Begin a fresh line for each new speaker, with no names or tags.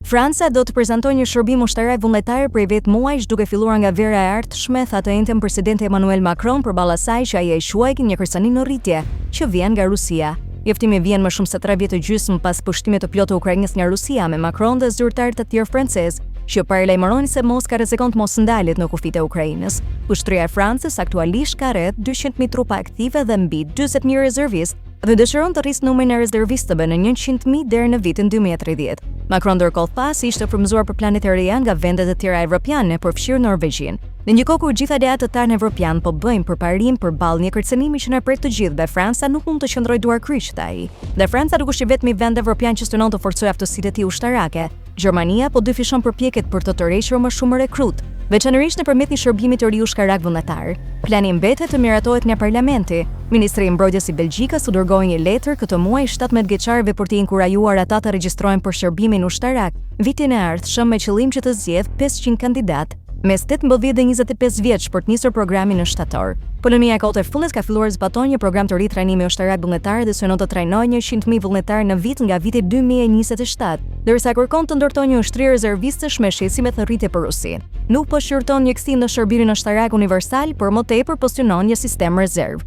Franca do të prezantojë një shërbim ushtarak vullnetar prej vetë muajsh duke filluar nga vera e ardhshme, tha të njëjtën presidenti Emmanuel Macron përballë asaj që ai e quajë një kërcëni në rritje që vjen nga Rusia. Njoftimi vjen më shumë se 3 vjet e gjysmë pas pushtimit të plotë të Ukrainës nga Rusia me Macron dhe zyrtarë të tjerë francezë që paralajmëronin se Moska rrezikon të mos ndalet në kufitë e Ukrainës. Ushtria e Francës aktualisht ka rreth 200.000 trupa aktive dhe mbi 40.000 rezervistë dhe dëshiron të rrisë numrin e rezervistëve në 100.000 deri në vitin 2030. Macron ndërkohë tha se ishte frymëzuar për planet e reja nga vendet e tjera evropiane, përfshirë Norvegjin. Në një kohë kur gjithë aleatët evropian po bëjnë përparim përballë një kërcënimi që na prek të gjithëve, Franca nuk mund të qëndrojë duar kryq, tha ai. Dhe Franca nuk është vetëm vend evropian që synon të forcojë aftësitë e tij ushtarake. Gjermania po dyfishon përpjekjet për të tërhequr më shumë rekrut, veçanërisht nëpërmjet një shërbimi të ri ushtarak vullnetar. Plani mbetet të miratohet nga parlamenti. Ministri i Mbrojtjes i Belgjikës u dërgoi një letër këtë muaj 17 vjeçarëve për t'i inkurajuar ata të regjistrohen për shërbimin ushtarak vitin e ardhshëm me qëllim që të zgjedh 500 kandidat mes 18 dhe 25 vjeç për të nisur programin në shtator. Polonia e kohët e fundit ka filluar zbatojë një program të ri trajnimi ushtarak vullnetar dhe synon të trajnojë 100.000 vullnetar në vit nga viti 2027, ndërsa kërkon të ndërtojë një ushtri rezervistësh me shqetësime të rritje për Rusi. Nuk po shqyrton një kthim në shërbimin ushtarak universal, por më tepër po synon një sistem rezerv.